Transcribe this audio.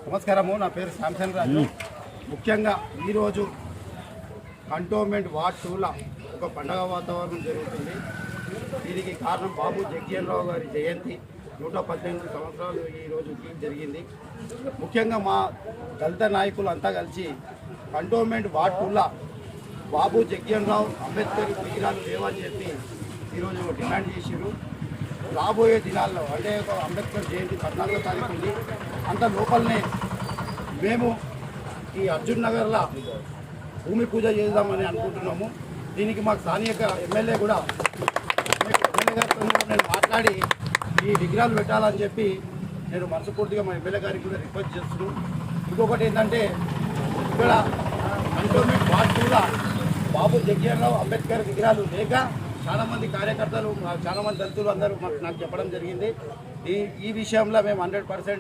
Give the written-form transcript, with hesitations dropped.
నమస్కారము. నా పేరు శాంసన్ రాజు. ముఖ్యంగా ఈరోజు కంటోన్మెంట్ వార్డ్ 2లో ఒక పండగ వాతావరణం జరుగుతుంది. దీనికి కారణం బాబు జగ్జీవన్ రావు గారి జయంతి 118 సంవత్సరాలు ఈరోజు జరిగింది. ముఖ్యంగా మా దళిత నాయకులు అంతా కలిసి కంటోన్మెంట్ వార్డ్ 2లో బాబు జగ్జీవన్ రావు అంబేద్కర్ విగ్రహాలు లేవని చెప్పి ఈరోజు డిమాండ్ చేసారు. రాబోయే దినాల్లో అంటే ఒక అంబేద్కర్ జయంతి 14వ తారీఖు ఉంది. అంత లోపలనే మేము ఈ అర్జున్ నగర్లో భూమి పూజ చేద్దామని అనుకుంటున్నాము. దీనికి మాకు స్థానిక ఎమ్మెల్యే కూడా ఎమ్మెల్యే గారితో నేను మాట్లాడి ఈ విగ్రహాలు పెట్టాలని చెప్పి నేను మనస్ఫూర్తిగా మా ఎమ్మెల్యే గారికి కూడా రిక్వెస్ట్ చేస్తున్నాను. ఇంకొకటి ఏంటంటే ఇక్కడ కంటోన్మెంట్ వార్డ్ 2లో బాబు జగ్జీవన్ రావు అంబేద్కర్ విగ్రహాలు లేక చాలామంది కార్యకర్తలు చాలామంది దళితులు అందరూ నాకు చెప్పడం జరిగింది. ఈ విషయంలో మేము 100%